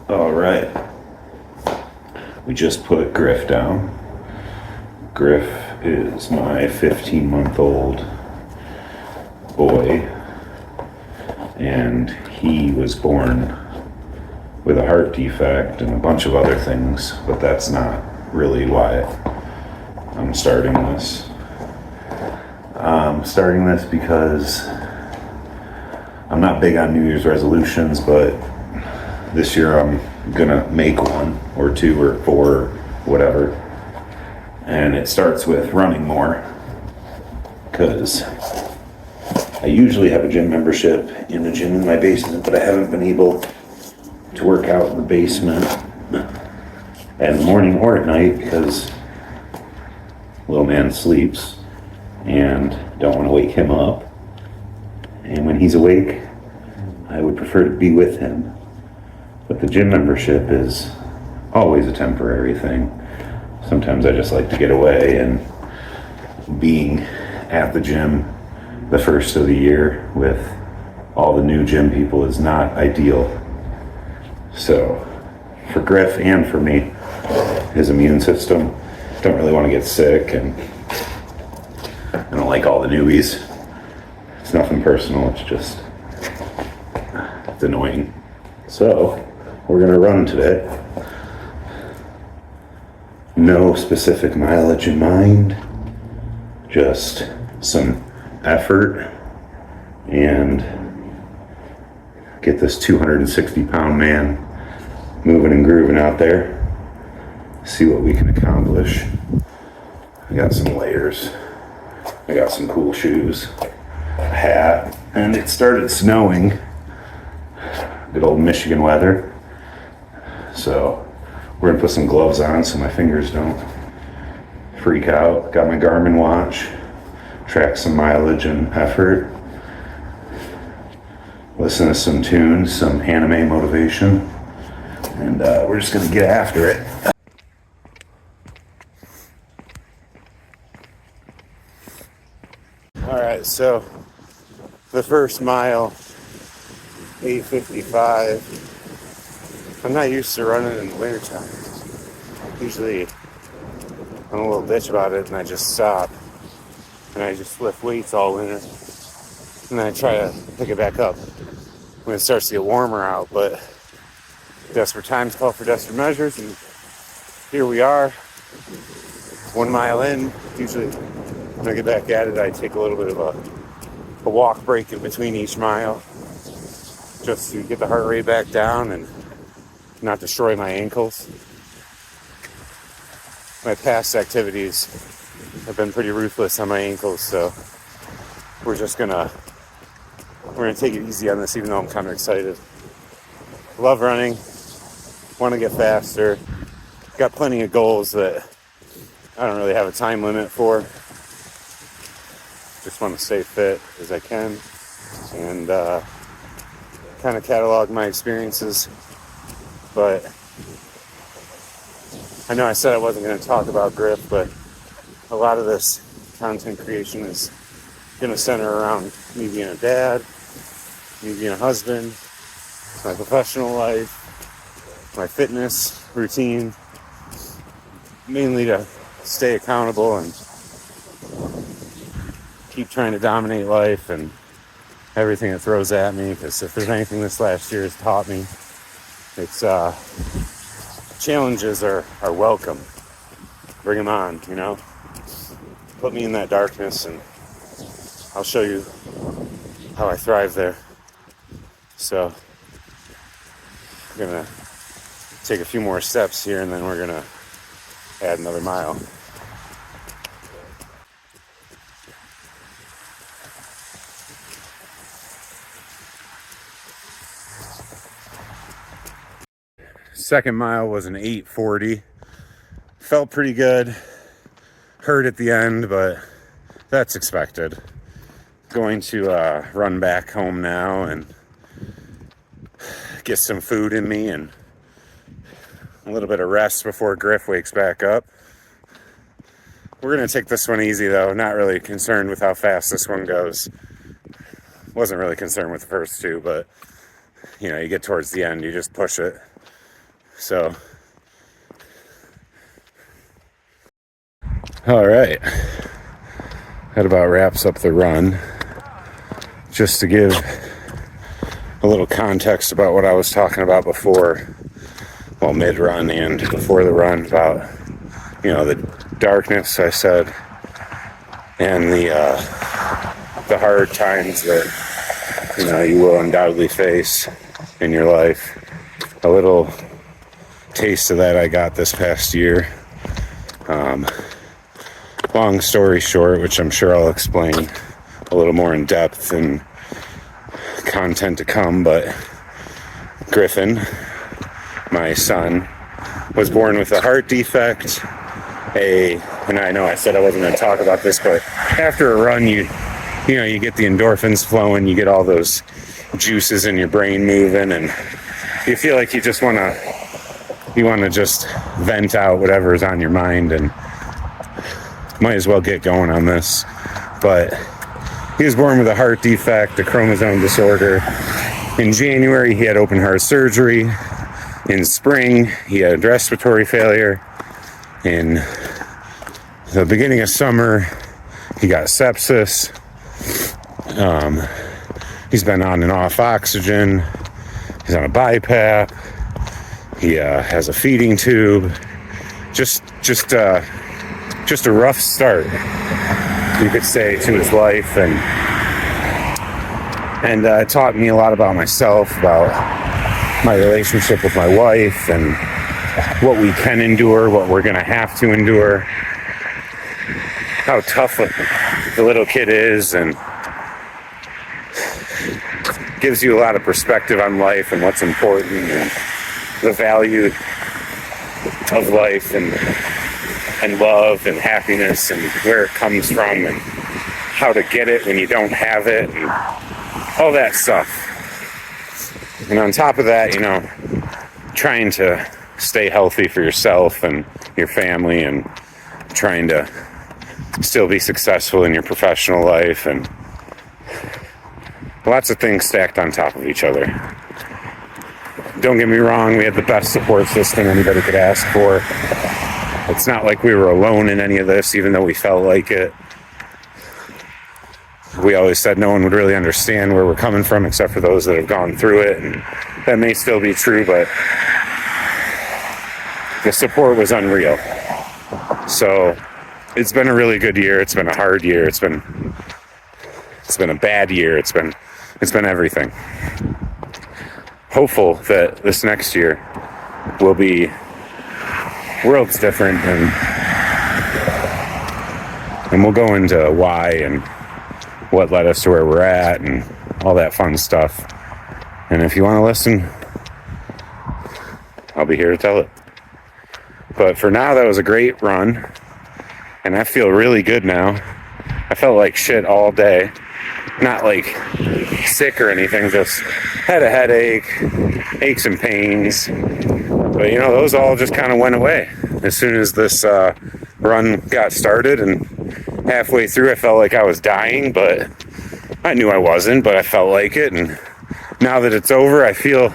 All right. We just put Griff down. Griff is my 15-month-old boy, and he was born with a heart defect and a bunch of other things, but that's not really why I'm starting this. I'm starting this because I'm not big on New Year's resolutions, but this year I'm gonna make one or two or four or whatever. And it starts with running more, because I usually have a gym membership in the gym in my basement, but I haven't been able to work out in the basement in the morning or at night because little man sleeps and don't want to wake him up. And when he's awake, I would prefer to be with him. But the gym membership is always a temporary thing. Sometimes I just like to get away, and being at the gym the first of the year with all the new gym people is not ideal. So for Griff and for me, his immune system, don't really want to get sick, and I don't like all the newbies. It's nothing personal, it's annoying. So we're gonna run today. No specific mileage in mind, just some effort, and get this 260-pound man moving and grooving out there. See what we can accomplish. I got some layers. I got some cool shoes, a hat, and it started snowing. Good old Michigan weather. So we're gonna put some gloves on so my fingers don't freak out. Got my Garmin watch, track some mileage and effort. Listen to some tunes, some anime motivation, and we're just gonna get after it. All right, so the first mile, 8:55. I'm not used to running in the wintertime. Usually I'm a little bitch about it and I just stop and I just lift weights all winter, and then I try to pick it back up when it starts to get warmer out. But desperate times call for desperate measures, and here we are, 1 mile in. Usually when I get back at it, I take a little bit of a walk break in between each mile just to get the heart rate back down and not destroy my ankles. My past activities have been pretty ruthless on my ankles, so we're gonna take it easy on this, even though I'm kind of excited. Love running, want to get faster, got plenty of goals that I don't really have a time limit for. Just want to stay fit as I can, and kind of catalog my experiences. But I know I said I wasn't going to talk about Griff, but a lot of this content creation is going to center around me being a dad, me being a husband, my professional life, my fitness routine, mainly to stay accountable and keep trying to dominate life and everything it throws at me. Because if there's anything this last year has taught me, it's challenges are welcome. Bring them on, you know. Put me in that darkness and I'll show you how I thrive there. So we're gonna take a few more steps here, and then we're gonna add another mile. Second mile was an 8:40. Felt pretty good. Hurt at the end, but that's expected. Going to run back home now and get some food in me and a little bit of rest before Griff wakes back up. We're going to take this one easy, though. Not really concerned with how fast this one goes. Wasn't really concerned with the first two, but, you know, you get towards the end, you just push it. So, all right, that about wraps up the run. Just to give a little context about what I was talking about before, well, mid-run and before the run, about, you know, the darkness I said, and the hard times that, you know, you will undoubtedly face in your life. A little taste of that I got this past year. Long story short, which I'm sure I'll explain a little more in depth and content to come, but Griffin, my son, was born with a heart defect. And I know I said I wasn't going to talk about this, but after a run, you know, you get the endorphins flowing, you get all those juices in your brain moving, and you feel like you want to just vent out whatever is on your mind, and might as well get going on this. But he was born with a heart defect, a chromosome disorder. In January, he had open heart surgery. In spring, he had respiratory failure. In the beginning of summer, he got sepsis. He's been on and off oxygen. He's on a BiPAP. He has a feeding tube. Just a rough start, you could say, to his life, and it taught me a lot about myself, about my relationship with my wife, and what we can endure, what we're gonna have to endure, how tough the little kid is, and gives you a lot of perspective on life and what's important and the value of life and love and happiness and where it comes from and how to get it when you don't have it and all that stuff. And on top of that, you know, trying to stay healthy for yourself and your family, and trying to still be successful in your professional life, and lots of things stacked on top of each other. Don't get me wrong, we had the best support system anybody could ask for. It's not like we were alone in any of this, even though we felt like it. We always said no one would really understand where we're coming from except for those that have gone through it, and that may still be true, but the support was unreal. So it's been a really good year. It's been a hard year. It's been a bad year. It's been everything. Hopeful that this next year will be worlds different, and we'll go into why and what led us to where we're at and all that fun stuff. And if you want to listen, I'll be here to tell it. But for now, that was a great run, and I feel really good now. I felt like shit all day. Not like sick or anything, just had a headache, aches and pains. But, you know, those all just kind of went away as soon as this run got started. And halfway through, I felt like I was dying, but I knew I wasn't, but I felt like it. And now that it's over, I feel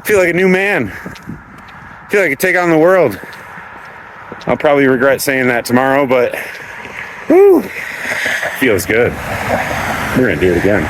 like a new man. I feel like I could take on the world. I'll probably regret saying that tomorrow, but whew, feels good. We're gonna do it again.